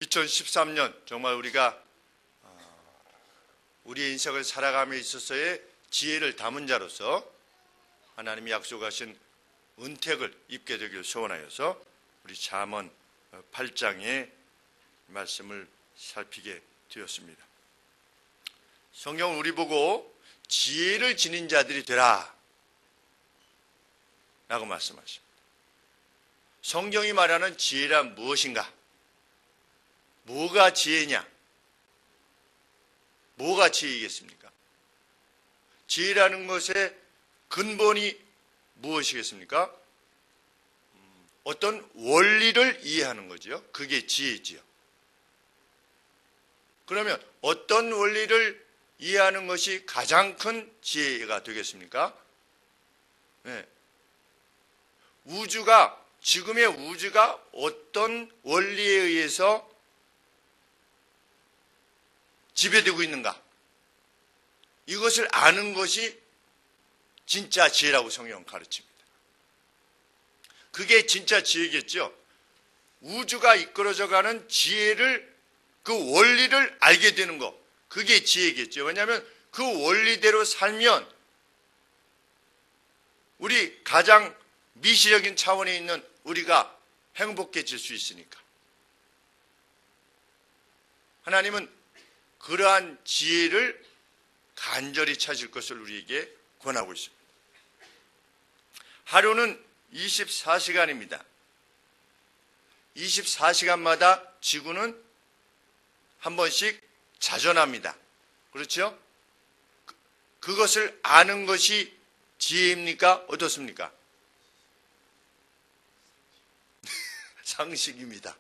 2013년 정말 우리가 우리의 인생을 살아감에 있어서의 지혜를 담은 자로서 하나님이 약속하신 은택을 입게 되길 소원하여서 우리 잠언 8장의 말씀을 살피게 되었습니다. 성경은 우리 보고 지혜를 지닌 자들이 되라 라고 말씀하십니다. 성경이 말하는 지혜란 무엇인가? 뭐가 지혜냐? 뭐가 지혜이겠습니까? 지혜라는 것의 근본이 무엇이겠습니까? 어떤 원리를 이해하는 거죠. 그게 지혜지요. 그러면 어떤 원리를 이해하는 것이 가장 큰 지혜가 되겠습니까? 네. 지금의 우주가 어떤 원리에 의해서 지배되고 있는가? 이것을 아는 것이 진짜 지혜라고 성경은 가르칩니다. 그게 진짜 지혜겠죠. 우주가 이끌어져가는 지혜를, 그 원리를 알게 되는 것, 그게 지혜겠죠. 왜냐하면 그 원리대로 살면 우리 가장 미시적인 차원에 있는 우리가 행복해질 수 있으니까. 하나님은 그러한 지혜를 간절히 찾을 것을 우리에게 권하고 있습니다. 하루는 24시간입니다. 24시간마다 지구는 한 번씩 자전합니다. 그렇죠? 그것을 아는 것이 지혜입니까? 어떻습니까? 상식입니다.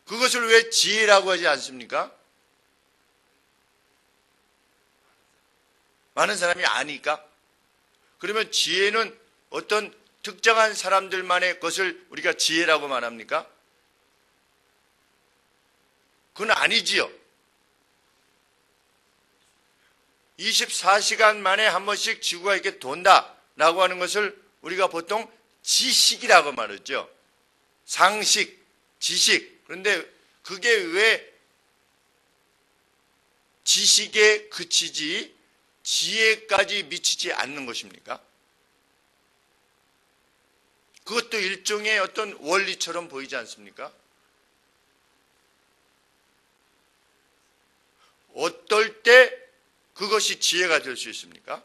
그것을 왜 지혜라고 하지 않습니까? 많은 사람이 아니까? 그러면 지혜는 어떤 특정한 사람들만의 것을 우리가 지혜라고 말합니까? 그건 아니지요. 24시간 만에 한 번씩 지구가 이렇게 돈다라고 하는 것을 우리가 보통 지식이라고 말하죠. 상식, 지식. 그런데 그게 왜 지식에 그치지 지혜까지 미치지 않는 것입니까? 그것도 일종의 어떤 원리처럼 보이지 않습니까? 어떨 때 그것이 지혜가 될 수 있습니까?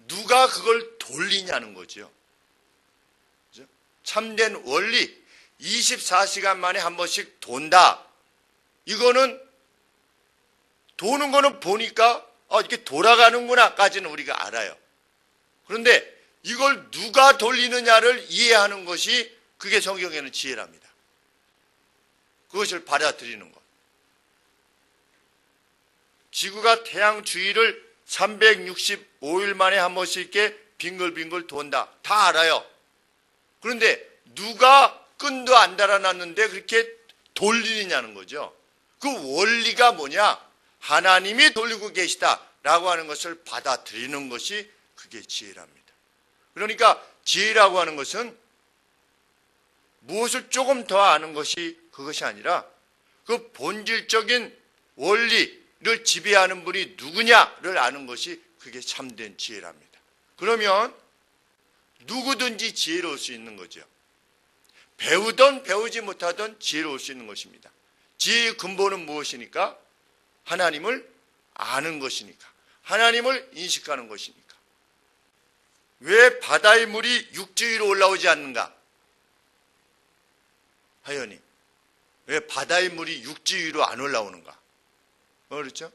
누가 그걸 돌리냐는 거죠. 그죠? 참된 원리, 24시간 만에 한 번씩 돈다. 이거는 도는 거는 보니까 이렇게 돌아가는구나까지는 우리가 알아요. 그런데 이걸 누가 돌리느냐를 이해하는 것이 그게 성경에는 지혜랍니다. 그것을 받아들이는 것. 지구가 태양 주위를 365일 만에 한 번씩 이렇게 빙글빙글 돈다. 다 알아요. 그런데 누가 끈도 안 달아놨는데 그렇게 돌리느냐는 거죠. 그 원리가 뭐냐? 하나님이 돌리고 계시다라고 하는 것을 받아들이는 것이 그게 지혜랍니다. 그러니까 지혜라고 하는 것은 무엇을 조금 더 아는 것이 그것이 아니라 그 본질적인 원리를 지배하는 분이 누구냐를 아는 것이 그게 참된 지혜랍니다. 그러면 누구든지 지혜로울 수 있는 거죠. 배우든 배우지 못하든 지혜로울 수 있는 것입니다. 지혜의 근본은 무엇이니까? 하나님을 아는 것이니까. 하나님을 인식하는 것이니까. 왜 바다의 물이 육지 위로 올라오지 않는가? 하연이. 왜 바다의 물이 육지 위로 안 올라오는가? 그렇죠?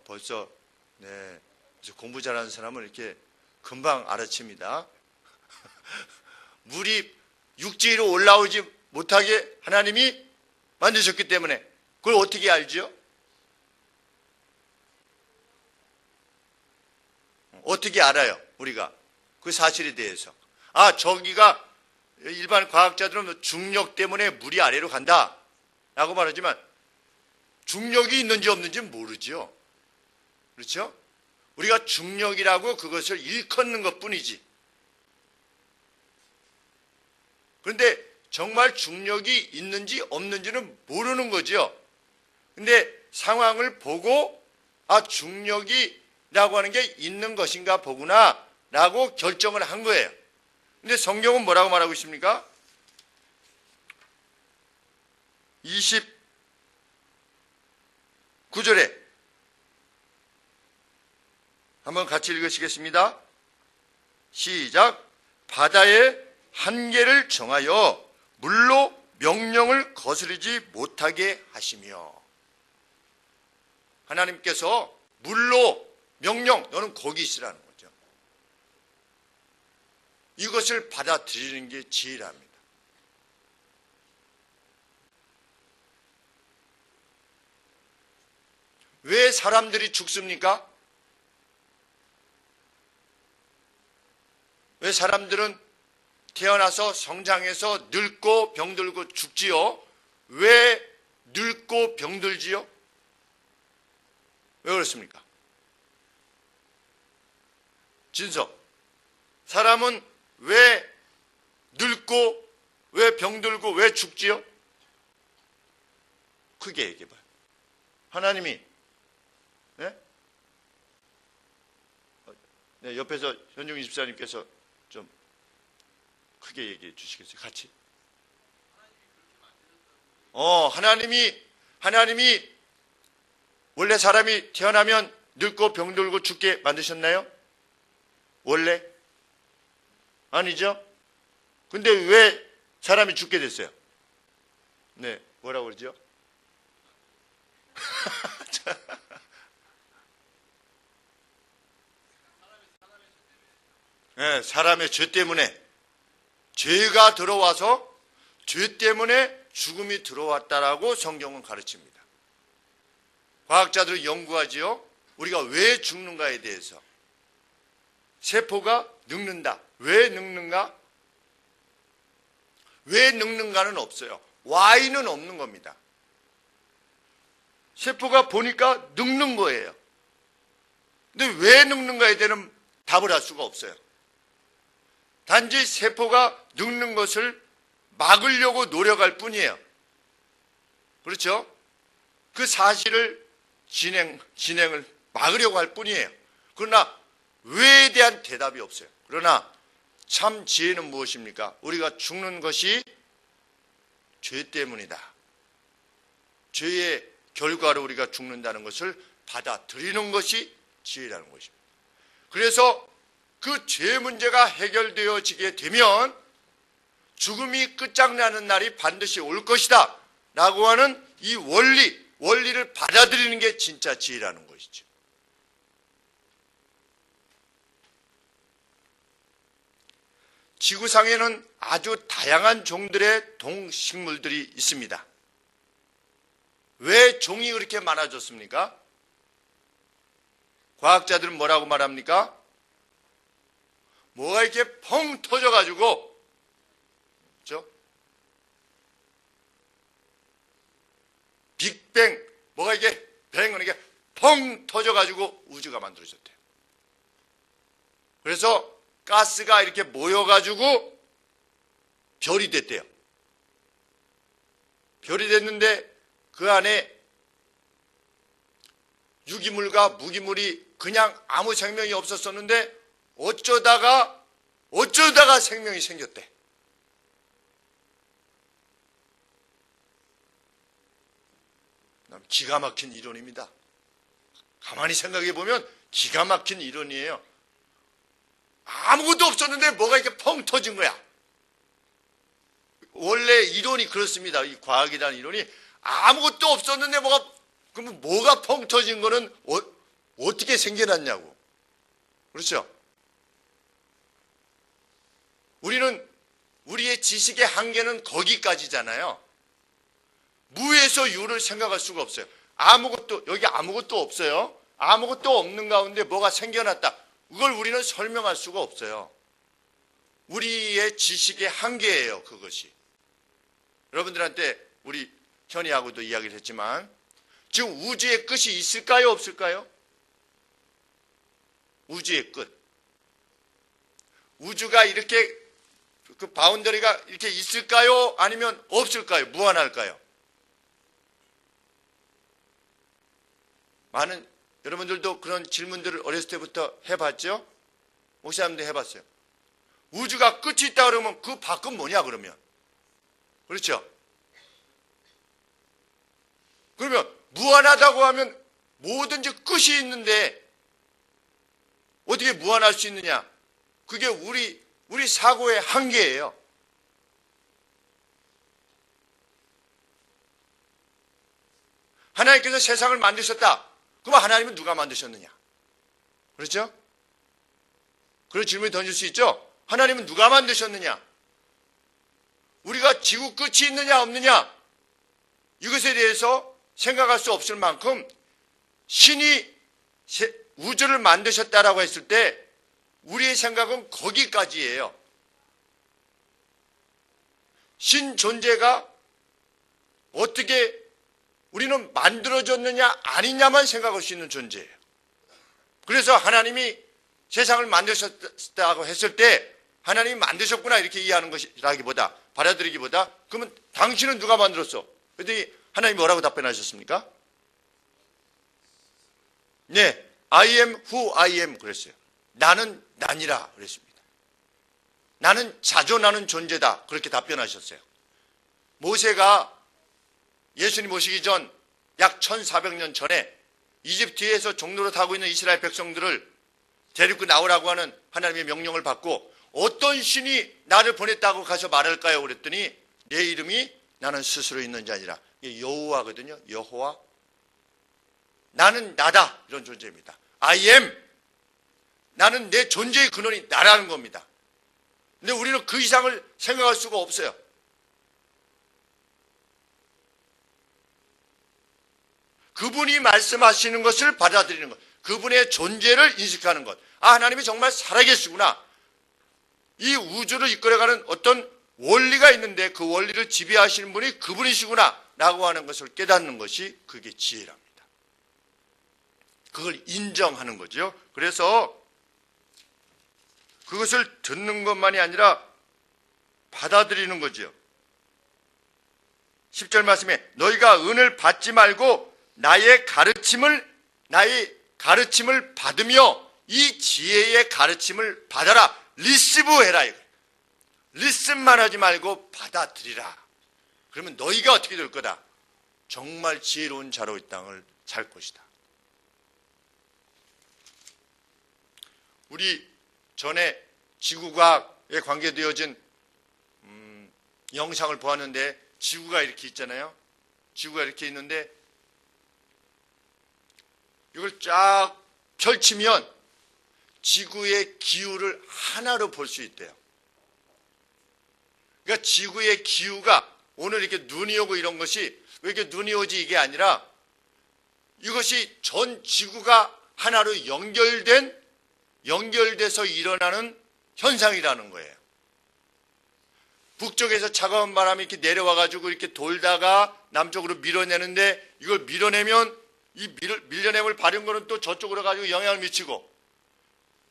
벌써 공부 잘하는 사람은 이렇게 금방 알아챕니다. 물이 육지 위로 올라오지 못하게 하나님이 만드셨기 때문에 그걸 어떻게 알죠? 어떻게 알아요? 우리가 그 사실에 대해서. 저기가 일반 과학자들은 중력 때문에 물이 아래로 간다 라고 말하지만 중력이 있는지 없는지 모르죠. 그렇죠? 우리가 중력이라고 그것을 일컫는 것뿐이지 그런데 정말 중력이 있는지 없는지는 모르는 거죠. 근데 상황을 보고 중력이라고 하는 게 있는 것인가 보구나 라고 결정을 한 거예요. 근데 성경은 뭐라고 말하고 있습니까? 29절에 한번 같이 읽으시겠습니다. 시작. 바다의 한계를 정하여 물로 명령을 거스르지 못하게 하시며. 하나님께서 물로 명령, 너는 거기 있으라는 거죠. 이것을 받아들이는 게 지혜랍니다. 왜 사람들이 죽습니까? 왜 사람들은 태어나서 성장해서 늙고 병들고 죽지요? 왜 늙고 병들지요? 왜 그렇습니까? 진석, 사람은 왜 늙고 왜 병들고 왜 죽지요? 크게 얘기해봐요. 하나님이 네, 옆에서 현중희 집사님께서 좀 크게 얘기해 주시겠어요? 같이. 하나님이 원래 사람이 태어나면 늙고 병들고 죽게 만드셨나요? 원래? 아니죠? 근데 왜 사람이 죽게 됐어요? 네, 뭐라고 그러죠? 네, 사람의 죄 때문에, 죄가 들어와서 죄 때문에 죽음이 들어왔다라고 성경은 가르칩니다. 과학자들은 연구하지요. 우리가 왜 죽는가에 대해서. 세포가 늙는다. 왜 늙는가? 왜 늙는가는 없어요. Y는 없는 겁니다. 세포가 보니까 늙는 거예요. 근데 왜 늙는가에 대한 답을 할 수가 없어요. 단지 세포가 늙는 것을 막으려고 노력할 뿐이에요. 그렇죠? 그 사실을 진행을 막으려고 할 뿐이에요. 그러나 왜에 대한 대답이 없어요. 그러나 참 지혜는 무엇입니까? 우리가 죽는 것이 죄 때문이다. 죄의 결과로 우리가 죽는다는 것을 받아들이는 것이 지혜라는 것입니다. 그래서 그 죄 문제가 해결되어지게 되면 죽음이 끝장나는 날이 반드시 올 것이다 라고 하는 이 원리를 받아들이는 게 진짜 지혜라는 것이죠. 지구상에는 아주 다양한 종들의 동식물들이 있습니다. 왜 종이 그렇게 많아졌습니까? 과학자들은 뭐라고 말합니까? 뭐가 이렇게 펑 터져가지고, 그렇죠? 빅뱅, 뭐가 이게 뱅은 이게 펑 터져가지고 우주가 만들어졌대요. 그래서 가스가 이렇게 모여가지고 별이 됐대요. 별이 됐는데 그 안에 유기물과 무기물이 그냥 아무 생명이 없었었는데 어쩌다가 생명이 생겼대. 기가 막힌 이론입니다. 가만히 생각해 보면 기가 막힌 이론이에요. 아무것도 없었는데 뭐가 이렇게 펑 터진 거야. 원래 이론이 그렇습니다. 이 과학이라는 이론이 아무것도 없었는데 그러면 뭐가 펑 터진 거는 어떻게 생겨났냐고. 그렇죠? 우리의 지식의 한계는 거기까지잖아요. 무에서 유를 생각할 수가 없어요. 여기 아무것도 없어요. 아무것도 없는 가운데 뭐가 생겨났다. 그걸 우리는 설명할 수가 없어요. 우리의 지식의 한계예요, 그것이. 여러분들한테 우리 현이하고도 이야기를 했지만 지금 우주의 끝이 있을까요, 없을까요? 우주의 끝. 우주가 이렇게 그 바운더리가 이렇게 있을까요? 아니면 없을까요? 무한할까요? 많은 여러분들도 그런 질문들을 어렸을 때부터 해봤죠? 목사님도 해봤어요. 우주가 끝이 있다 그러면 그 밖은 뭐냐 그러면? 그렇죠? 그러면 무한하다고 하면 뭐든지 끝이 있는데 어떻게 무한할 수 있느냐? 그게 우리 사고의 한계예요. 하나님께서 세상을 만드셨다. 그럼 하나님은 누가 만드셨느냐? 그렇죠? 그런 질문을 던질 수 있죠? 하나님은 누가 만드셨느냐? 우리가 지구 끝이 있느냐 없느냐? 이것에 대해서 생각할 수 없을 만큼 신이 우주를 만드셨다라고 했을 때 우리의 생각은 거기까지예요. 신 존재가 어떻게 우리는 만들어졌느냐 아니냐만 생각할 수 있는 존재예요. 그래서 하나님이 세상을 만드셨다고 했을 때 하나님이 만드셨구나 이렇게 이해하는 것이라기보다 받아들이기보다 그러면 당신은 누가 만들었어? 그랬더니 하나님이 뭐라고 답변하셨습니까? 네, I am who I am 그랬어요. 나는 난이라 그랬습니다. 나는 자존하는 존재다 그렇게 답변하셨어요. 모세가 예수님 오시기 전 약 1400년 전에 이집트에서 종로로 타고 있는 이스라엘 백성들을 데리고 나오라고 하는 하나님의 명령을 받고 어떤 신이 나를 보냈다고 가서 말할까요? 그랬더니 내 이름이 나는 스스로 있는 자 아니라 여호와거든요. 여호와. 나는 나다 이런 존재입니다. I am. 나는 내 존재의 근원이 나라는 겁니다. 근데 우리는 그 이상을 생각할 수가 없어요. 그분이 말씀하시는 것을 받아들이는 것, 그분의 존재를 인식하는 것. 아, 하나님이 정말 살아계시구나. 이 우주를 이끌어가는 어떤 원리가 있는데 그 원리를 지배하시는 분이 그분이시구나 라고 하는 것을 깨닫는 것이 그게 지혜랍니다. 그걸 인정하는 거죠. 그래서 그것을 듣는 것만이 아니라 받아들이는 거죠. 10절 말씀에 너희가 은을 받지 말고 나의 가르침을 받으며 이 지혜의 가르침을 받아라. 리시브해라. 리슨만 하지 말고 받아들이라. 그러면 너희가 어떻게 될 거다? 정말 지혜로운 자로 이 땅을 살 것이다. 우리 전에 지구과학에 관계되어진 영상을 보았는데 지구가 이렇게 있잖아요. 지구가 이렇게 있는데 이걸 쫙 펼치면 지구의 기후를 하나로 볼 수 있대요. 그러니까 지구의 기후가 오늘 이렇게 눈이 오고 이런 것이 왜 이렇게 눈이 오지 이게 아니라 이것이 전 지구가 하나로 연결돼서 일어나는 현상이라는 거예요. 북쪽에서 차가운 바람이 이렇게 내려와가지고 이렇게 돌다가 남쪽으로 밀어내는데 이걸 밀어내면 이 밀려냄을 받은 거는 또 저쪽으로 가지고 영향을 미치고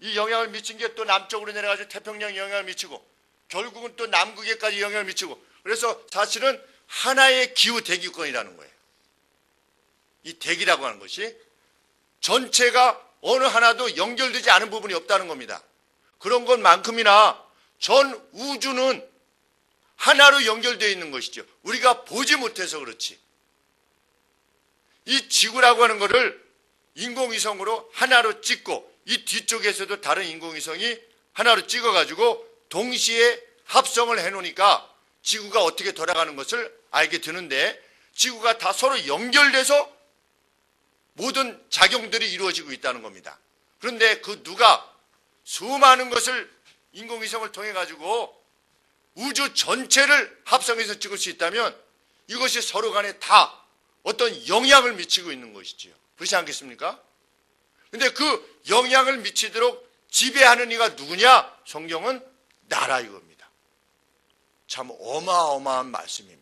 이 영향을 미친 게 또 남쪽으로 내려가지고 태평양에 영향을 미치고 결국은 또 남극에까지 영향을 미치고 그래서 사실은 하나의 기후 대기권이라는 거예요. 이 대기라고 하는 것이 전체가 어느 하나도 연결되지 않은 부분이 없다는 겁니다. 그런 것만큼이나 전 우주는 하나로 연결되어 있는 것이죠. 우리가 보지 못해서 그렇지. 이 지구라고 하는 것을 인공위성으로 하나로 찍고 이 뒤쪽에서도 다른 인공위성이 하나로 찍어가지고 동시에 합성을 해놓으니까 지구가 어떻게 돌아가는 것을 알게 되는데 지구가 다 서로 연결돼서 모든 작용들이 이루어지고 있다는 겁니다. 그런데 그 누가 수많은 것을 인공위성을 통해 가지고 우주 전체를 합성해서 찍을 수 있다면 이것이 서로 간에 다 어떤 영향을 미치고 있는 것이지요. 그렇지 않겠습니까? 그런데 그 영향을 미치도록 지배하는 이가 누구냐? 성경은 나라 이겁니다. 참 어마어마한 말씀입니다.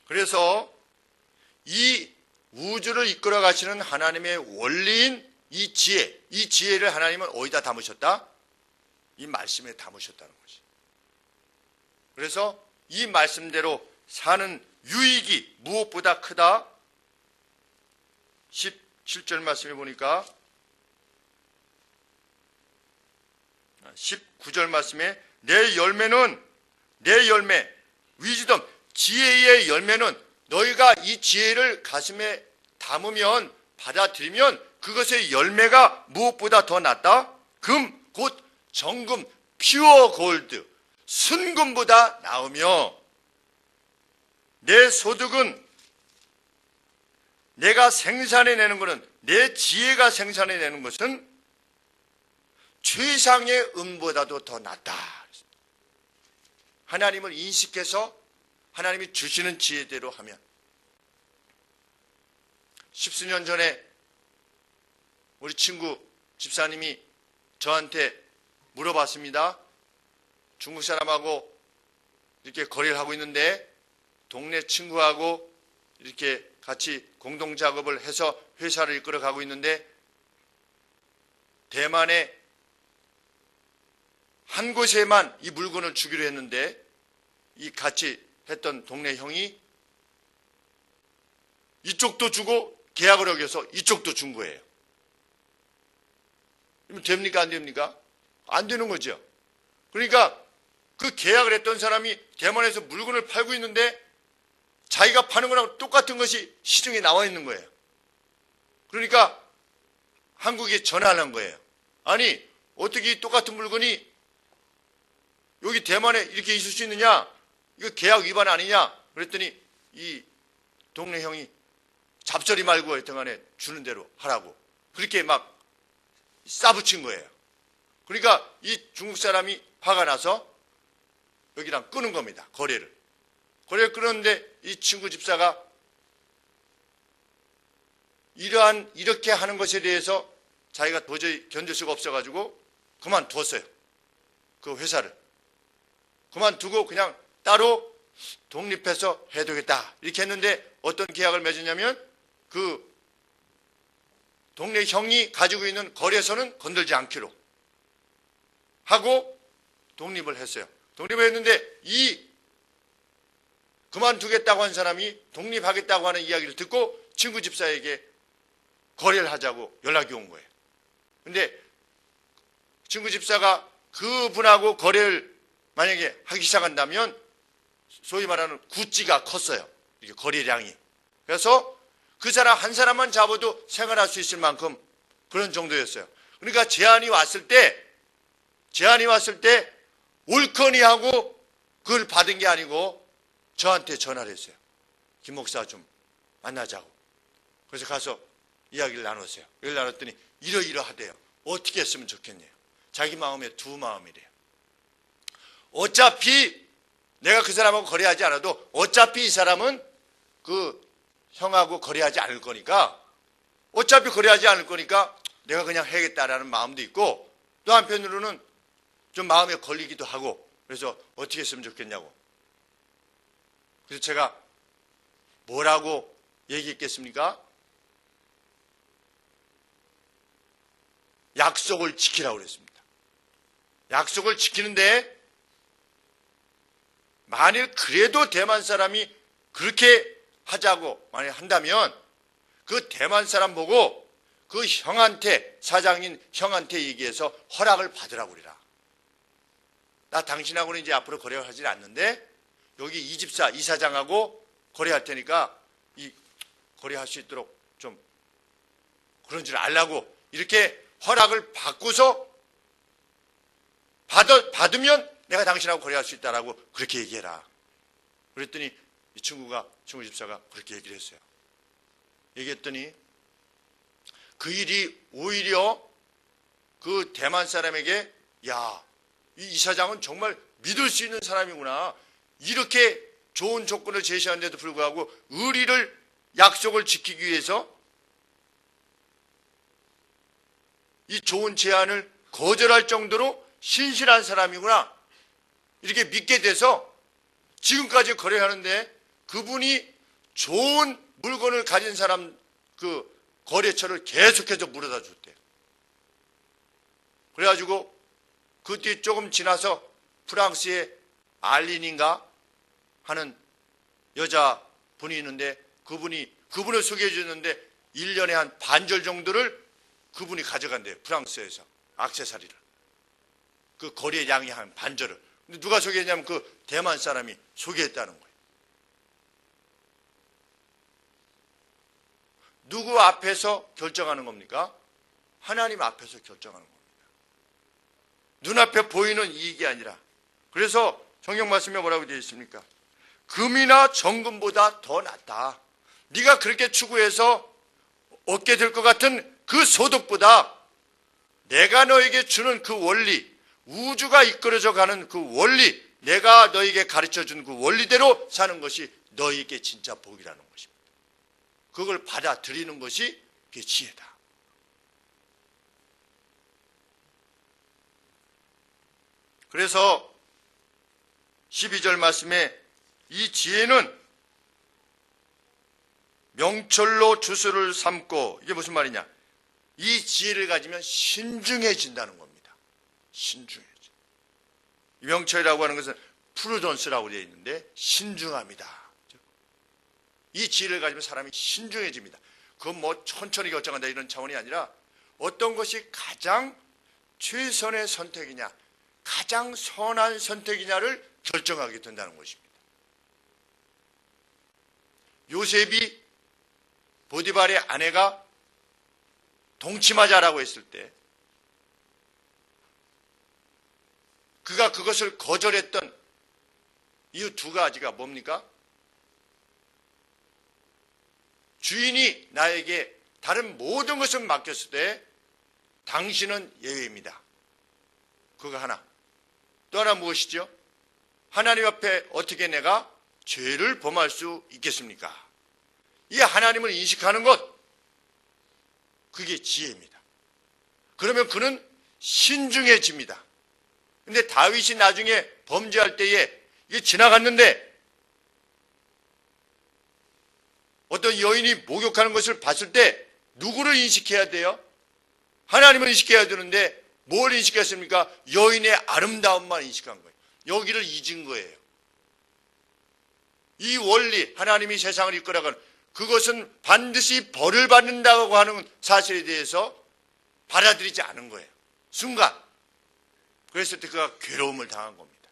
그래서 이 우주를 이끌어 가시는 하나님의 원리인 이 지혜, 이 지혜를 하나님은 어디다 담으셨다? 이 말씀에 담으셨다는 것이. 그래서 이 말씀대로 사는 유익이 무엇보다 크다. 17절 말씀에 보니까 19절 말씀에 내 열매 위즈덤 지혜의 열매는 너희가 이 지혜를 가슴에 담으면 받아들이면 그것의 열매가 무엇보다 더 낫다? 금 곧 정금 퓨어 골드 순금보다 나으며 내 소득은 내가 생산해내는 것은 내 지혜가 생산해내는 것은 최상의 은보다도 더 낫다. 하나님을 인식해서 하나님이 주시는 지혜대로 하면. 십수년 전에 우리 친구 집사님이 저한테 물어봤습니다. 중국 사람하고 이렇게 거래를 하고 있는데 동네 친구하고 이렇게 같이 공동 작업을 해서 회사를 이끌어 가고 있는데 대만에 한 곳에만 이 물건을 주기로 했는데 이 같이 했던 동네 형이 이쪽도 주고 계약을 어겨서 이쪽도 준 거예요. 그러면 됩니까? 안 됩니까? 안 되는 거죠. 그러니까 그 계약을 했던 사람이 대만에서 물건을 팔고 있는데 자기가 파는 거랑 똑같은 것이 시중에 나와 있는 거예요. 그러니까 한국에 전화를 한 거예요. 아니 어떻게 이 똑같은 물건이 여기 대만에 이렇게 있을 수 있느냐? 이거 계약 위반 아니냐? 그랬더니 이 동네 형이 잡소리 말고 하여튼간에 주는 대로 하라고 그렇게 막 싸붙인 거예요. 그러니까 이 중국 사람이 화가 나서 여기랑 끄는 겁니다. 거래를 끊었는데 이 친구 집사가 이렇게 하는 것에 대해서 자기가 도저히 견딜 수가 없어가지고 그만두었어요. 그 회사를 그만두고 그냥 따로 독립해서 해야 되겠다 이렇게 했는데 어떤 계약을 맺었냐면 그 동네 형이 가지고 있는 거래소는 건들지 않기로 하고 독립을 했어요. 독립을 했는데 이 그만두겠다고 한 사람이 독립하겠다고 하는 이야기를 듣고 친구 집사에게 거래를 하자고 연락이 온 거예요. 근데 친구 집사가 그분하고 거래를 만약에 하기 시작한다면 소위 말하는 구찌가 컸어요. 이게 거래량이. 그래서 그 사람 한 사람만 잡아도 생활할 수 있을 만큼 그런 정도였어요. 그러니까 제안이 왔을 때 옳거니 하고 그걸 받은 게 아니고 저한테 전화를 했어요. 김 목사 좀 만나자고. 그래서 가서 이야기를 나눴어요. 이야기를 나눴더니 이러이러하대요. 어떻게 했으면 좋겠네요. 자기 마음에 두 마음이래요. 어차피 내가 그 사람하고 거래하지 않아도 어차피 이 사람은 그 형하고 거래하지 않을 거니까 어차피 거래하지 않을 거니까 내가 그냥 해야겠다라는 마음도 있고 또 한편으로는 좀 마음에 걸리기도 하고 그래서 어떻게 했으면 좋겠냐고. 그래서 제가 뭐라고 얘기했겠습니까? 약속을 지키라고 그랬습니다. 약속을 지키는데 만일 그래도 대만 사람이 그렇게 하자고 만약 한다면 그 대만 사람 보고 그 형한테 사장인 형한테 얘기해서 허락을 받으라고 그래라. 나 당신하고는 이제 앞으로 거래를 하지 않는데 여기 이 집사 이 사장하고 거래할 테니까 이 거래할 수 있도록 좀 그런 줄 알라고 이렇게 허락을 받고서 받으면 내가 당신하고 거래할 수 있다라고 그렇게 얘기해라. 그랬더니 이 친구 집사가 그렇게 얘기를 했어요. 얘기했더니 그 일이 오히려 그 대만 사람에게 야, 이 사장은 정말 믿을 수 있는 사람이구나. 이렇게 좋은 조건을 제시하는데도 불구하고 의리를 약속을 지키기 위해서 이 좋은 제안을 거절할 정도로 신실한 사람이구나. 이렇게 믿게 돼서 지금까지 거래하는데 그분이 좋은 물건을 가진 사람 그 거래처를 계속해서 물어다 줬대요. 그래가지고 그 뒤 조금 지나서 프랑스의 알린인가 하는 여자분이 있는데 그분을 소개해 줬는데 1년에 한 반절 정도를 그분이 가져간대요. 프랑스에서 액세서리를. 그 거래 양이 한 반절을. 근데 누가 소개했냐면 그 대만 사람이 소개했다는 거예요. 누구 앞에서 결정하는 겁니까? 하나님 앞에서 결정하는 겁니다. 눈앞에 보이는 이익이 아니라. 그래서 성경 말씀에 뭐라고 되어 있습니까? 금이나 정금보다 더 낫다. 네가 그렇게 추구해서 얻게 될 것 같은 그 소득보다 내가 너에게 주는 그 원리, 우주가 이끌어져 가는 그 원리, 내가 너에게 가르쳐준 그 원리대로 사는 것이 너에게 진짜 복이라는 것입니다. 그걸 받아들이는 것이 그게 지혜다. 그래서 12절 말씀에 이 지혜는 명철로 주술을 삼고, 이게 무슨 말이냐? 이 지혜를 가지면 신중해진다는 겁니다. 신중해져. 명철이라고 하는 것은 프루던스라고 되어 있는데 신중합니다. 이 지혜를 가지면 사람이 신중해집니다. 그건 뭐 천천히 결정한다 이런 차원이 아니라 어떤 것이 가장 최선의 선택이냐, 가장 선한 선택이냐를 결정하게 된다는 것입니다. 요셉이 보디발의 아내가 동침하자라고 했을 때 그가 그것을 거절했던 이유 두 가지가 뭡니까? 주인이 나에게 다른 모든 것을 맡겼을 때 당신은 예외입니다. 그거 하나. 또 하나 무엇이죠? 하나님 앞에 어떻게 내가 죄를 범할 수 있겠습니까? 이 하나님을 인식하는 것, 그게 지혜입니다. 그러면 그는 신중해집니다. 근데 다윗이 나중에 범죄할 때에 이게 지나갔는데 어떤 여인이 목욕하는 것을 봤을 때 누구를 인식해야 돼요? 하나님을 인식해야 되는데 뭘 인식했습니까? 여인의 아름다움만 인식한 거예요. 여기를 잊은 거예요. 이 원리, 하나님이 세상을 이끌어가는 그것은 반드시 벌을 받는다고 하는 사실에 대해서 받아들이지 않은 거예요. 순간. 그랬을 때 그가 괴로움을 당한 겁니다.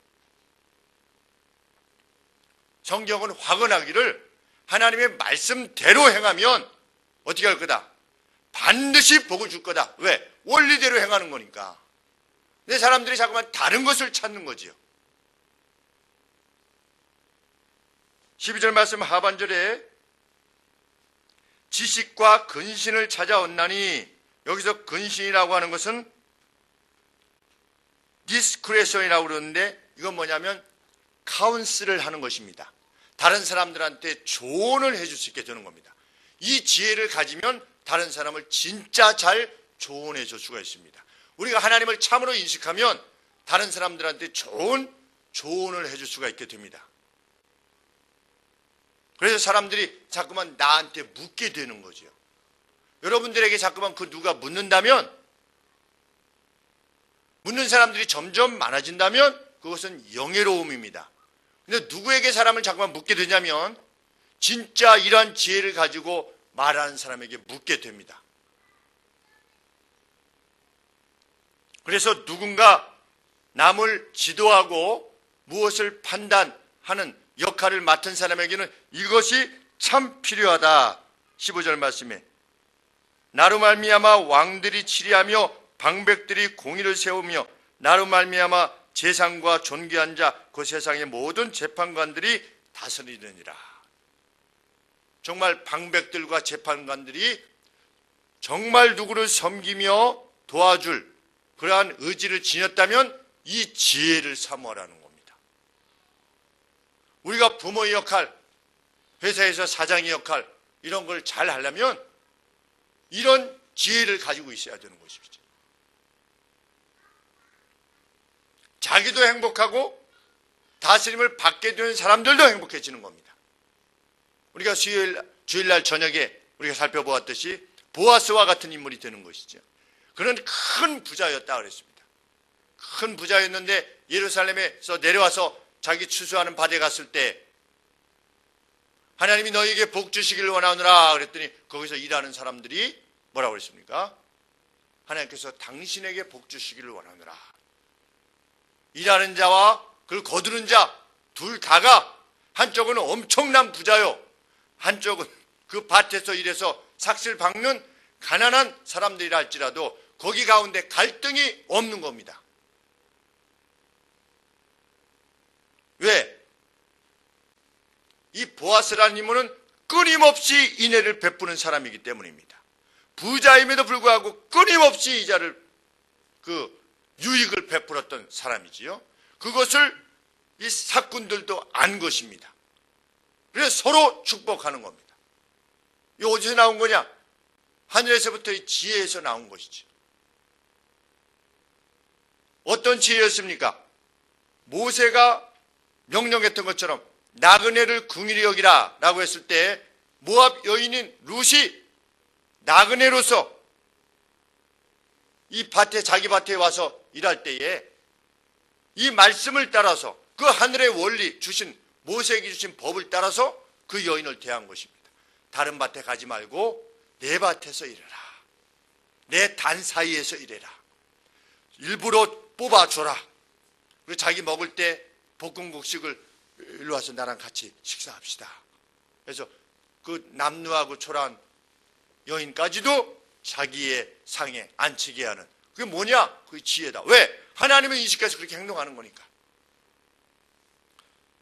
성경은 화근하기를 하나님의 말씀대로 행하면 어떻게 할 거다? 반드시 복을 줄 거다. 왜? 원리대로 행하는 거니까. 근데 사람들이 자꾸만 다른 것을 찾는 거지요. 12절 말씀 하반절에 지식과 근신을 찾아온나니, 여기서 근신이라고 하는 것은 디스크레션이라고 그러는데 이건 뭐냐면 카운슬을 하는 것입니다. 다른 사람들한테 조언을 해줄 수 있게 되는 겁니다. 이 지혜를 가지면 다른 사람을 진짜 잘 조언해 줄 수가 있습니다. 우리가 하나님을 참으로 인식하면 다른 사람들한테 좋은 조언을 해줄 수가 있게 됩니다. 그래서 사람들이 자꾸만 나한테 묻게 되는 거죠. 여러분들에게 자꾸만 그 누가 묻는다면, 묻는 사람들이 점점 많아진다면 그것은 영예로움입니다. 근데 누구에게 사람을 자꾸만 묻게 되냐면 진짜 이러한 지혜를 가지고 말하는 사람에게 묻게 됩니다. 그래서 누군가 남을 지도하고 무엇을 판단하는 역할을 맡은 사람에게는 이것이 참 필요하다. 15절 말씀에 나로 말미암아 왕들이 치리하며 방백들이 공의를 세우며 나로 말미암아 재상과 존귀한 자 그 세상의 모든 재판관들이 다스리느니라. 정말 방백들과 재판관들이 정말 누구를 섬기며 도와줄 그러한 의지를 지녔다면 이 지혜를 사모하라는 겁니다. 우리가 부모의 역할, 회사에서 사장의 역할 이런 걸 잘 하려면 이런 지혜를 가지고 있어야 되는 것이죠. 자기도 행복하고 다스림을 받게 되는 사람들도 행복해지는 겁니다. 우리가 주일날 저녁에 우리가 살펴보았듯이 보아스와 같은 인물이 되는 것이죠. 그는 큰 부자였다 그랬습니다. 큰 부자였는데 예루살렘에서 내려와서 자기 추수하는 밭에 갔을 때 하나님이 너희에게 복 주시기를 원하노라 그랬더니 거기서 일하는 사람들이 뭐라고 그랬습니까? 하나님께서 당신에게 복 주시기를 원하노라. 일하는 자와 그걸 거두는 자 둘 다가 한쪽은 엄청난 부자요, 한쪽은 그 밭에서 일해서 삭슬 박는 가난한 사람들이라 할지라도 거기 가운데 갈등이 없는 겁니다. 왜? 이 보아스라는 인물은 끊임없이 인애를 베푸는 사람이기 때문입니다. 부자임에도 불구하고 끊임없이 이자를 유익을 베풀었던 사람이지요. 그것을 이 사꾼들도 안 것입니다. 그래서 서로 축복하는 겁니다. 이 어디서 나온 거냐? 하늘에서부터 이 지혜에서 나온 것이지. 어떤 지혜였습니까? 모세가 명령했던 것처럼 나그네를 긍휼히 여기라 라고 했을 때 모압 여인인 룻이 나그네로서 이 밭에, 자기 밭에 와서 일할 때에 이 말씀을 따라서 그 하늘의 원리 주신, 모세에게 주신 법을 따라서 그 여인을 대한 것입니다. 다른 밭에 가지 말고 내 밭에서 일해라. 내 단 사이에서 일해라. 일부러 뽑아줘라. 그리고 자기 먹을 때 볶음국식을 일로 와서 나랑 같이 식사합시다. 그래서 그 남루하고 초라한 여인까지도 자기의 상에 앉히게 하는, 그게 뭐냐? 그게 지혜다. 왜? 하나님의 인식해서 그렇게 행동하는 거니까.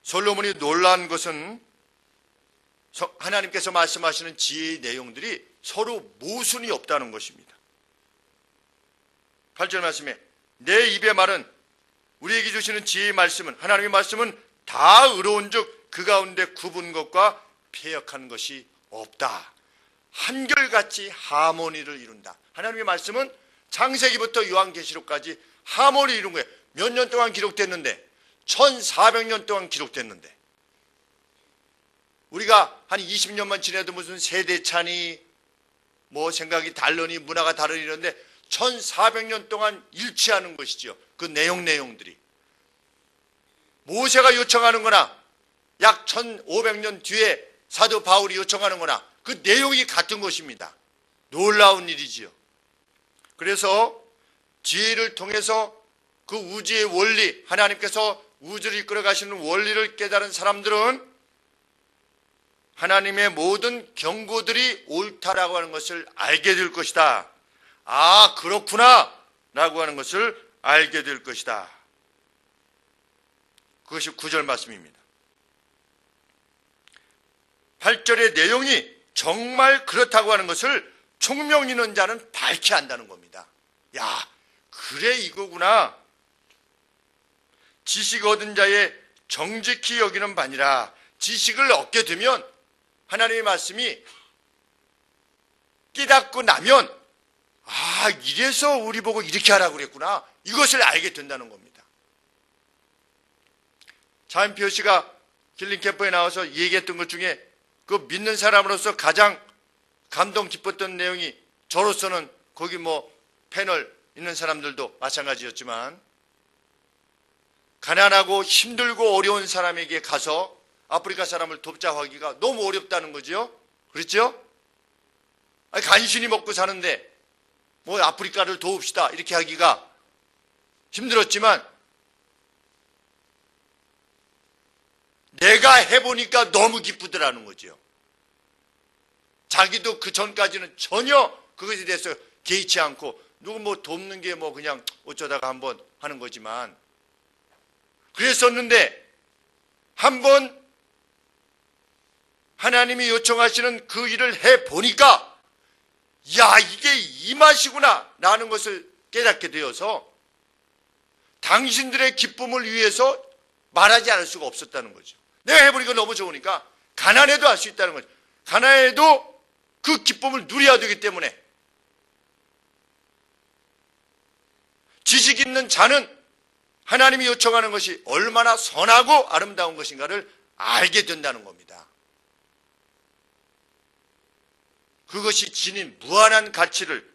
솔로몬이 놀란 것은 하나님께서 말씀하시는 지혜의 내용들이 서로 모순이 없다는 것입니다. 8절 말씀에 내 입의 말은, 우리에게 주시는 지혜의 말씀은, 하나님의 말씀은 다 의로운즉 그 가운데 굽은 것과 패역한 것이 없다. 한결같이 하모니를 이룬다. 하나님의 말씀은 창세기부터 요한계시록까지 하모니 이룬 거예요. 몇 년 동안 기록됐는데, 1400년 동안 기록됐는데, 우리가 한 20년만 지내도 무슨 세대차니 뭐 생각이 다르니 문화가 다르니 이런데 1400년 동안 일치하는 것이죠. 그 내용들이. 모세가 요청하는 거나 약 1500년 뒤에 사도 바울이 요청하는 거나 그 내용이 같은 것입니다. 놀라운 일이지요. 그래서 지혜를 통해서 그 우주의 원리, 하나님께서 우주를 이끌어 가시는 원리를 깨달은 사람들은 하나님의 모든 경고들이 옳다라고 하는 것을 알게 될 것이다. 아, 그렇구나 라고 하는 것을 알게 될 것이다. 그것이 9절 말씀입니다. 8절의 내용이 정말 그렇다고 하는 것을 총명 있는 자는 밝히 안다는 겁니다. 야, 그래 이거구나. 지식 얻은 자의 정직히 여기는 바니라. 지식을 얻게 되면, 하나님의 말씀이 깨닫고 나면, 아, 이래서 우리 보고 이렇게 하라고 그랬구나, 이것을 알게 된다는 겁니다. 차인표 씨가 힐링 캠프에 나와서 얘기했던 것 중에 그 믿는 사람으로서 가장 감동 깊었던 내용이, 저로서는 거기 뭐 패널 있는 사람들도 마찬가지였지만, 가난하고 힘들고 어려운 사람에게 가서 아프리카 사람을 돕자 하기가 너무 어렵다는 거죠. 그렇죠? 아니, 간신히 먹고 사는데 뭐 아프리카를 도웁시다 이렇게 하기가 힘들었지만, 내가 해보니까 너무 기쁘더라는 거죠. 자기도 그 전까지는 전혀 그것에 대해서 개의치 않고, 누구 뭐 돕는 게 뭐 그냥 어쩌다가 한번 하는 거지만 그랬었는데, 한번 하나님이 요청하시는 그 일을 해보니까, 야, 이게 이 맛이구나 라는 것을 깨닫게 되어서 당신들의 기쁨을 위해서 말하지 않을 수가 없었다는 거죠. 내가 해보니까 너무 좋으니까 가난해도 할 수 있다는 거죠. 가난해도 그 기쁨을 누려야 되기 때문에, 지식 있는 자는 하나님이 요청하는 것이 얼마나 선하고 아름다운 것인가를 알게 된다는 겁니다. 그것이 지닌 무한한 가치를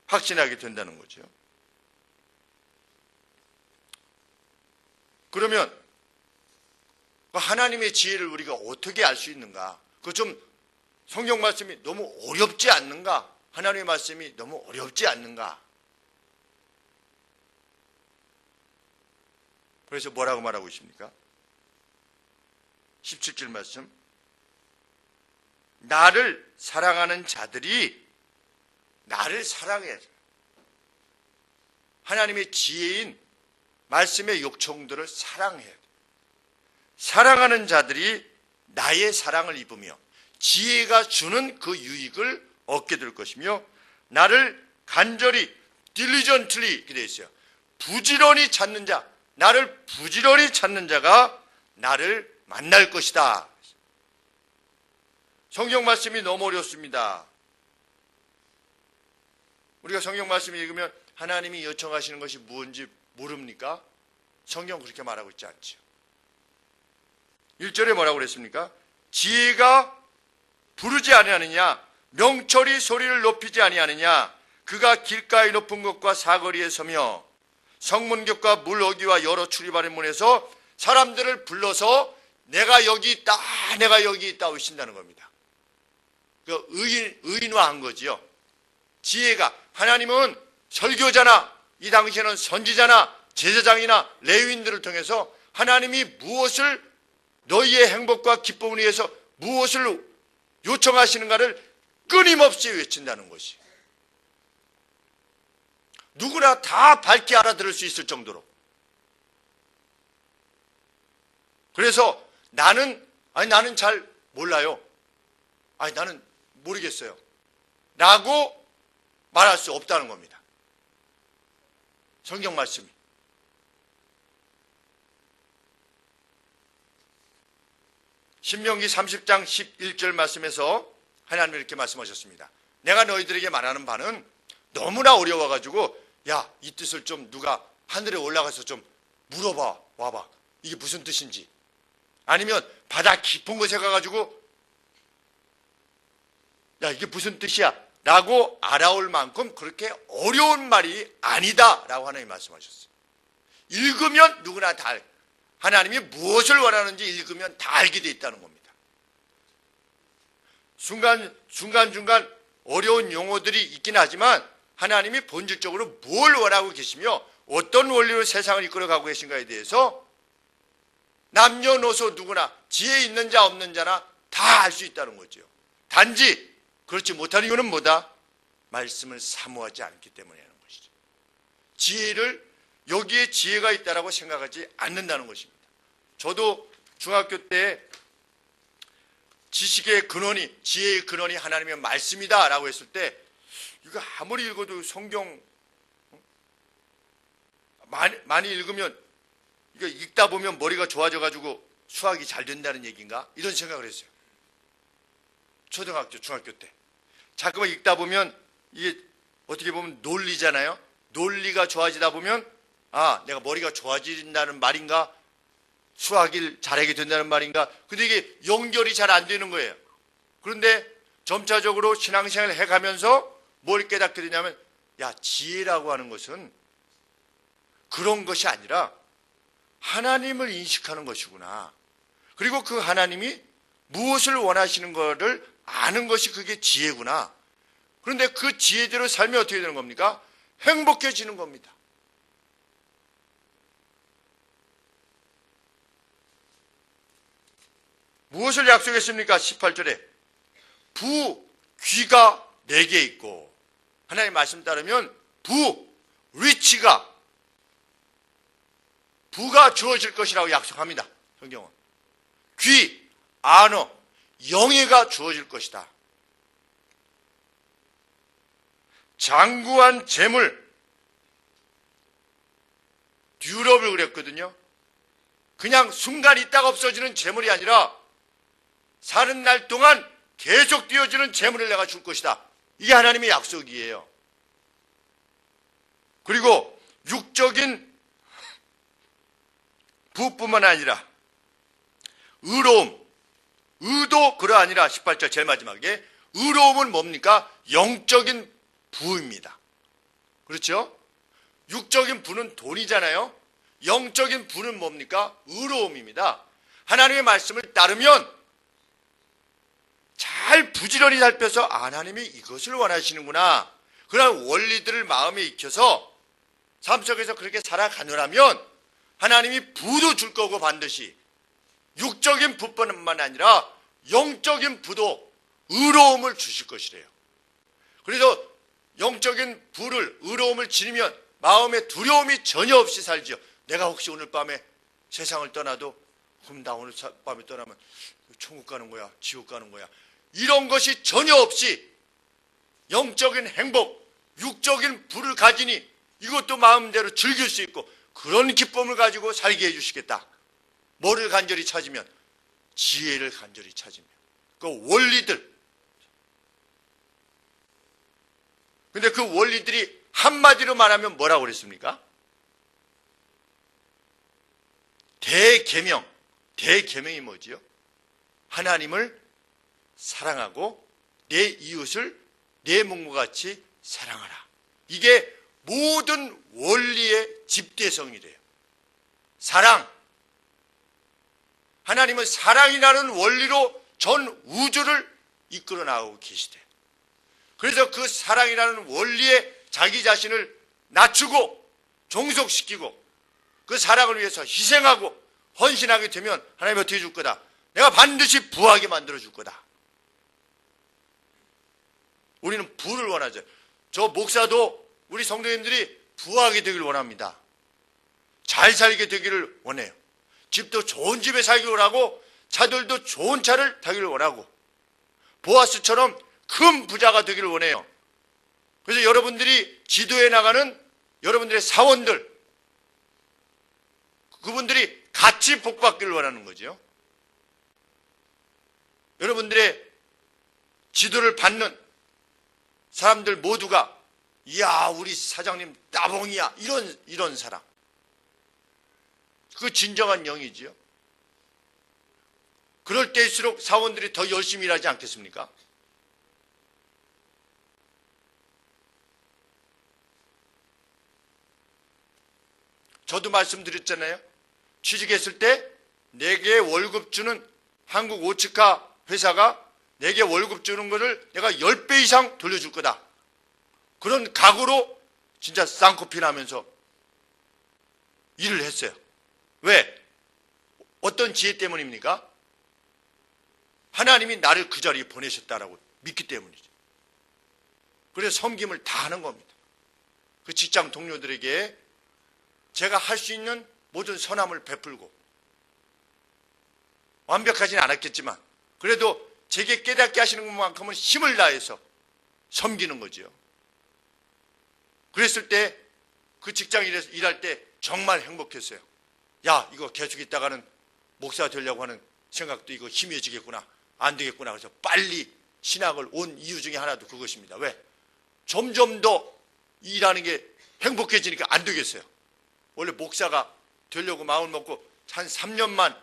확신하게 된다는 거죠. 그러면 하나님의 지혜를 우리가 어떻게 알 수 있는가? 그 좀 성경 말씀이 너무 어렵지 않는가? 하나님의 말씀이 너무 어렵지 않는가? 그래서 뭐라고 말하고 있습니까? 17절 말씀. 나를 사랑하는 자들이 나를 사랑해야 돼. 하나님의 지혜인 말씀의 요청들을 사랑해야 돼. 사랑하는 자들이 나의 사랑을 입으며 지혜가 주는 그 유익을 얻게 될 것이며 나를 간절히 diligently 이렇게 되어 있어요. 부지런히 찾는 자, 나를 부지런히 찾는 자가 나를 만날 것이다. 성경 말씀이 너무 어렵습니다. 우리가 성경 말씀을 읽으면 하나님이 요청하시는 것이 무엇인지 모릅니까? 성경 그렇게 말하고 있지 않죠. 1절에 뭐라고 그랬습니까? 지혜가 부르지 아니하느냐, 명철이 소리를 높이지 아니하느냐, 그가 길가의 높은 곳과 사거리에 서며 성문격과 물어기와 여러 출입하는 문에서 사람들을 불러서 내가 여기 있다, 내가 여기 있다 하신다는 겁니다. 그 의인화한 거지요. 지혜가, 하나님은 설교자나 이 당시에는 선지자나 제사장이나 레위인들을 통해서 하나님이 무엇을 너희의 행복과 기쁨을 위해서 무엇을 요청하시는가를 끊임없이 외친다는 것이. 누구나 다 밝게 알아들을 수 있을 정도로. 그래서 나는 잘 몰라요. 나는 모르겠어요. 라고 말할 수 없다는 겁니다. 성경 말씀이. 신명기 30장 11절 말씀에서 하나님이 이렇게 말씀하셨습니다. 내가 너희들에게 말하는 바는 너무나 어려워가지고 야, 이 뜻을 좀 누가 하늘에 올라가서 좀 물어봐 와봐. 이게 무슨 뜻인지. 아니면 바다 깊은 곳에 가가지고 야, 이게 무슨 뜻이야? 라고 알아올 만큼 그렇게 어려운 말이 아니다 라고 하나님이 말씀하셨어요. 읽으면 누구나 다 하나님이 무엇을 원하는지 읽으면 다 알게 돼 있다는 겁니다. 중간중간 어려운 용어들이 있긴 하지만 하나님이 본질적으로 뭘 원하고 계시며 어떤 원리로 세상을 이끌어가고 계신가에 대해서 남녀노소 누구나 지혜 있는 자 없는 자나 다 알 수 있다는 거죠. 단지 그렇지 못하는 이유는 뭐다? 말씀을 사모하지 않기 때문에 하는 것이죠. 지혜를 여기에 지혜가 있다라고 생각하지 않는다는 것입니다. 저도 중학교 때 지식의 근원이, 지혜의 근원이 하나님의 말씀이다 라고 했을 때 이거 아무리 읽어도 성경 많이 읽으면 이거 읽다 보면 머리가 좋아져가지고 수학이 잘 된다는 얘기인가? 이런 생각을 했어요. 초등학교, 중학교 때. 자꾸만 읽다 보면 이게 어떻게 보면 논리잖아요. 논리가 좋아지다 보면 내가 머리가 좋아진다는 말인가? 수학을 잘하게 된다는 말인가? 근데 이게 연결이 잘 안 되는 거예요. 그런데 점차적으로 신앙생활을 해가면서 뭘 깨닫게 되냐면 지혜라고 하는 것은 그런 것이 아니라 하나님을 인식하는 것이구나. 그리고 그 하나님이 무엇을 원하시는 것을 아는 것이 그게 지혜구나. 그런데 그 지혜대로 살면 어떻게 되는 겁니까? 행복해지는 겁니다. 무엇을 약속했습니까? 18절에 귀가 내게 있고 하나님 말씀 따르면 부가 주어질 것이라고 약속합니다. 성경은 귀, 안어, 영예가 주어질 것이다. 장구한 재물, 듀러블 그랬거든요. 그냥 순간 있다가 없어지는 재물이 아니라 사는 날 동안 계속 띄어지는 재물을 내가 줄 것이다. 이게 하나님의 약속이에요. 그리고 육적인 부뿐만 아니라 의로움, 의도 그러 아니라 18절 제일 마지막에 의로움은 뭡니까? 영적인 부입니다. 그렇죠? 육적인 부는 돈이잖아요. 영적인 부는 뭡니까? 의로움입니다. 하나님의 말씀을 따르면 잘 부지런히 살펴서 하나님이 이것을 원하시는구나. 그런 원리들을 마음에 익혀서 삶 속에서 그렇게 살아가느라면 하나님이 부도 줄 거고 반드시 육적인 부뿐만 아니라 영적인 부도 의로움을 주실 것이래요. 그래서 영적인 부를 의로움을 지니면 마음에 두려움이 전혀 없이 살지요. 내가 혹시 오늘 밤에 세상을 떠나도 그럼 나 오늘 밤에 떠나면 천국 가는 거야, 지옥 가는 거야. 이런 것이 전혀 없이 영적인 행복, 육적인 부를 가지니 이것도 마음대로 즐길 수 있고 그런 기쁨을 가지고 살게 해주시겠다. 뭐를 간절히 찾으면? 지혜를 간절히 찾으면. 그 원리들. 근데 그 원리들이 한마디로 말하면 뭐라고 그랬습니까? 대계명. 대계명이 뭐지요? 하나님을 사랑하고 내 이웃을 내 몸과 같이 사랑하라. 이게 모든 원리의 집대성이래요. 사랑. 하나님은 사랑이라는 원리로 전 우주를 이끌어 나가고 계시대. 그래서 그 사랑이라는 원리에 자기 자신을 낮추고 종속시키고 그 사랑을 위해서 희생하고 헌신하게 되면 하나님 어떻게 줄 거다? 내가 반드시 부하게 만들어 줄 거다. 우리는 부를 원하죠. 저 목사도 우리 성도님들이 부하게 되기를 원합니다. 잘 살게 되기를 원해요. 집도 좋은 집에 살기를 원하고 차들도 좋은 차를 타기를 원하고 보아스처럼 큰 부자가 되기를 원해요. 그래서 여러분들이 지도에 나가는 여러분들의 사원들 그분들이 같이 복받기를 원하는 거죠. 여러분들의 지도를 받는 사람들 모두가 이야 우리 사장님 따봉이야 이런 사람. 그 진정한 영이지요. 그럴 때일수록 사원들이 더 열심히 일하지 않겠습니까? 저도 말씀드렸잖아요. 취직했을 때 내게 월급 주는 한국 오츠카 회사가 내게 월급 주는 거를 내가 10배 이상 돌려줄 거다. 그런 각오로 진짜 쌍코피 나면서 일을 했어요. 왜? 어떤 지혜 때문입니까? 하나님이 나를 그 자리에 보내셨다라고 믿기 때문이죠. 그래서 섬김을 다 하는 겁니다. 그 직장 동료들에게 제가 할 수 있는 모든 선함을 베풀고 완벽하지는 않았겠지만 그래도 제게 깨닫게 하시는 것만큼은 힘을 다해서 섬기는 거죠. 그랬을 때 그 직장 일할 때 정말 행복했어요. 야 이거 계속 있다가는 목사가 되려고 하는 생각도 이거 희미해지겠구나. 안 되겠구나. 그래서 빨리 신학을 온 이유 중에 하나도 그것입니다. 왜? 점점 더 일하는 게 행복해지니까 안 되겠어요. 원래 목사가 되려고 마음을 먹고 한 3년만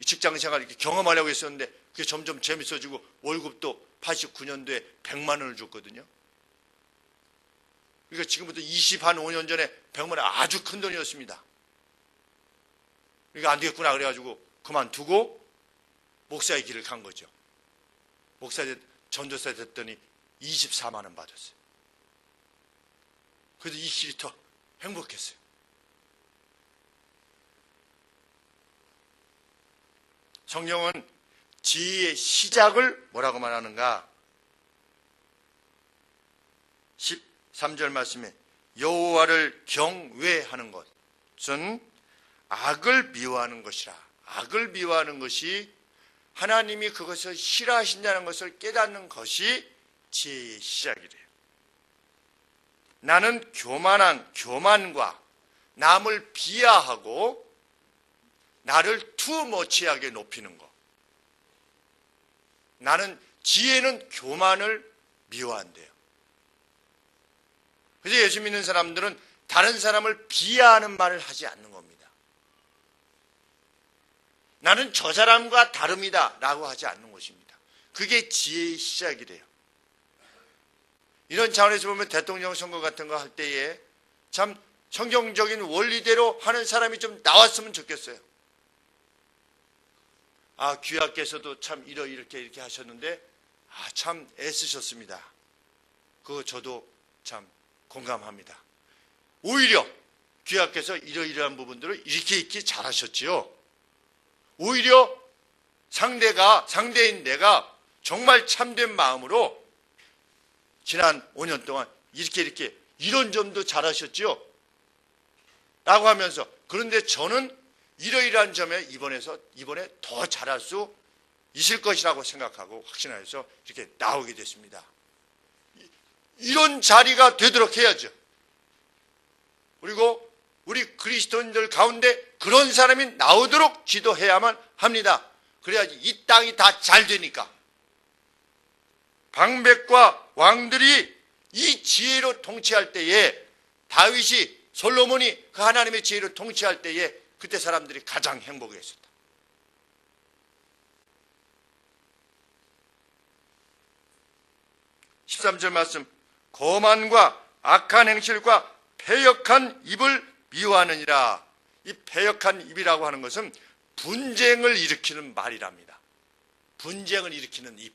직장 생활 이렇게 경험하려고 했었는데 그게 점점 재밌어지고 월급도 89년도에 100만 원을 줬거든요. 그러니까 지금부터 25년 전에 100만 원 아주 큰 돈이었습니다. 그러니까 안 되겠구나 그래가지고 그만두고 목사의 길을 간 거죠. 목사 전도사 됐더니 24만 원 받았어요. 그래도 이 길이 더 행복했어요. 성경은 지혜의 시작을 뭐라고 말하는가? 13절 말씀에 여호와를 경외하는 것은 악을 미워하는 것이라. 악을 미워하는 것이 하나님이 그것을 싫어하신다는 것을 깨닫는 것이 지혜의 시작이래요. 나는 교만과 남을 비하하고 나를 투머치하게 높이는 것. 나는 지혜는 교만을 미워한대요. 그래서 예수 믿는 사람들은 다른 사람을 비하하는 말을 하지 않는 겁니다. 나는 저 사람과 다릅니다 라고 하지 않는 것입니다. 그게 지혜의 시작이래요. 이런 차원에서 보면 대통령 선거 같은 거 할 때에 참 성경적인 원리대로 하는 사람이 좀 나왔으면 좋겠어요. 아, 귀하께서도 참 이렇게 하셨는데 참 애쓰셨습니다. 그거 저도 참 공감합니다. 오히려 귀하께서 이러이러한 부분들을 이렇게 잘하셨지요. 오히려 상대인 내가 정말 참된 마음으로 지난 5년 동안 이렇게 이런 점도 잘하셨지요. 라고 하면서 그런데 저는 이러이러한 점에 이번에 더 잘할 수 있을 것이라고 생각하고 확신하여서 이렇게 나오게 됐습니다. 이런 자리가 되도록 해야죠. 그리고 우리 그리스도인들 가운데 그런 사람이 나오도록 지도해야만 합니다. 그래야지 이 땅이 다 잘 되니까. 방백과 왕들이 이 지혜로 통치할 때에 다윗이 솔로몬이 그 하나님의 지혜로 통치할 때에 그때 사람들이 가장 행복했었다. (13절) 말씀, 거만과 악한 행실과 패역한 입을 미워하느니라. 이 패역한 입이라고 하는 것은 분쟁을 일으키는 말이랍니다. 분쟁을 일으키는 입.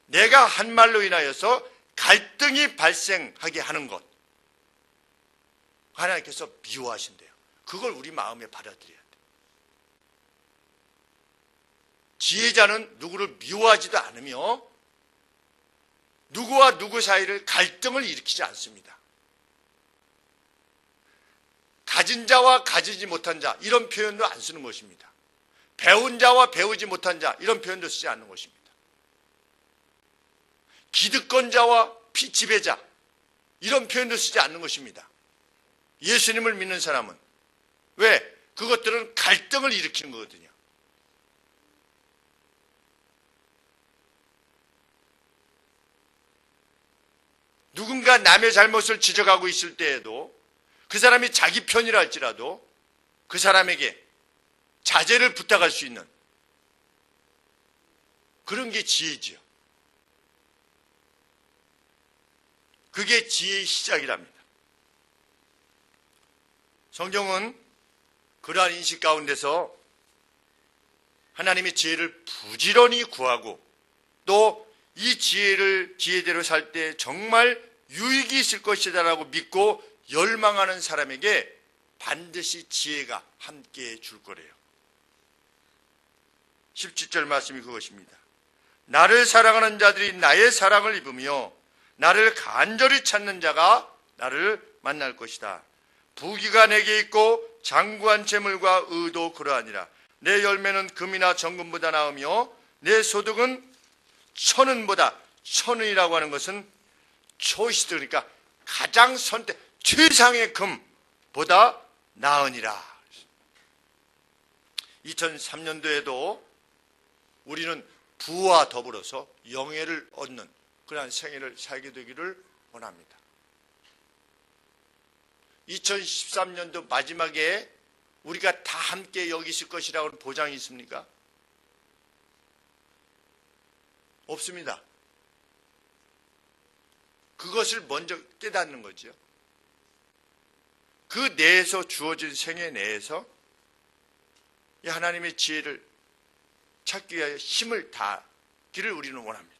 내가 한 말로 인하여서 갈등이 발생하게 하는 것, 하나님께서 미워하신대요. 그걸 우리 마음에 받아들여야 돼. 지혜자는 누구를 미워하지도 않으며 누구와 누구 사이를 갈등을 일으키지 않습니다. 가진 자와 가지지 못한 자, 이런 표현도 안 쓰는 것입니다. 배운 자와 배우지 못한 자, 이런 표현도 쓰지 않는 것입니다. 기득권자와 피지배자, 이런 표현도 쓰지 않는 것입니다. 예수님을 믿는 사람은 왜? 그것들은 갈등을 일으키는 거거든요. 누군가 남의 잘못을 지적하고 있을 때에도 그 사람이 자기 편이라 할지라도 그 사람에게 자제를 부탁할 수 있는 그런 게 지혜지요. 그게 지혜의 시작이랍니다. 성경은 그러한 인식 가운데서 하나님의 지혜를 부지런히 구하고 또 이 지혜대로 살 때 정말 유익이 있을 것이다라고 믿고 열망하는 사람에게 반드시 지혜가 함께 줄 거래요. 17절 말씀이 그것입니다. 나를 사랑하는 자들이 나의 사랑을 입으며 나를 간절히 찾는 자가 나를 만날 것이다. 부귀가 내게 있고 장구한 재물과 의도 그러하니라. 내 열매는 금이나 정금보다 나으며 내 소득은 천은보다, 천은이라고 하는 것은 초이스트, 그러니까 가장 선택, 최상의 금보다 나으니라. 2003년도에도 우리는 부와 더불어서 영예를 얻는 그러한 생애를 살게 되기를 원합니다. 2013년도 마지막에 우리가 다 함께 여기 있을 것이라고 하는 보장이 있습니까? 없습니다. 그것을 먼저 깨닫는 거죠. 그 내에서 주어진 생애 내에서 이 하나님의 지혜를 찾기 위하여 힘을 다하기를 우리는 원합니다.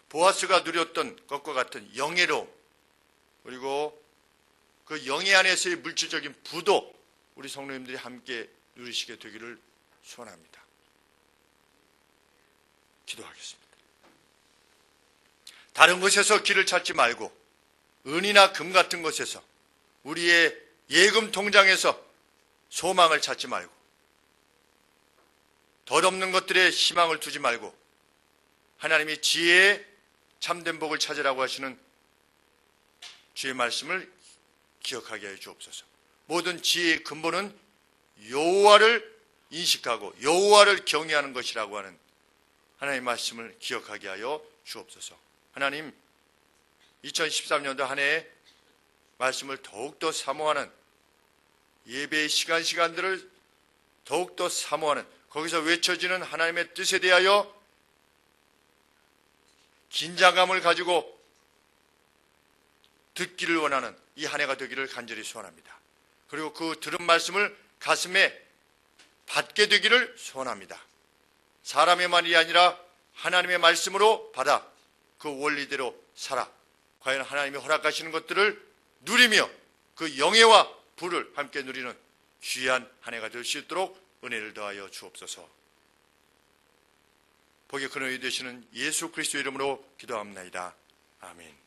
보아스가 누렸던 것과 같은 영예로움, 그리고 그 영예 안에서의 물질적인 부도 우리 성도님들이 함께 누리시게 되기를 소원합니다. 기도하겠습니다. 다른 것에서 길을 찾지 말고 은이나 금 같은 것에서 우리의 예금 통장에서 소망을 찾지 말고 덧없는 것들에 희망을 두지 말고 하나님의 지혜의 참된 복을 찾으라고 하시는 주의 말씀을 기억하게 하여 주옵소서. 모든 지혜의 근본은 여호와를 인식하고 여호와를 경외하는 것이라고 하는 하나님의 말씀을 기억하게 하여 주옵소서. 하나님, 2013년도 한 해의 말씀을 더욱더 사모하는 예배의 시간들을 더욱더 사모하는, 거기서 외쳐지는 하나님의 뜻에 대하여 긴장감을 가지고 듣기를 원하는 이 한 해가 되기를 간절히 소원합니다. 그리고 그 들은 말씀을 가슴에 받게 되기를 소원합니다. 사람의 말이 아니라 하나님의 말씀으로 받아 그 원리대로 살아 과연 하나님이 허락하시는 것들을 누리며 그 영예와 부를 함께 누리는 귀한 한 해가 될 수 있도록 은혜를 더하여 주옵소서. 복의 근원이 되시는 예수 그리스도 이름으로 기도합나이다. 아멘.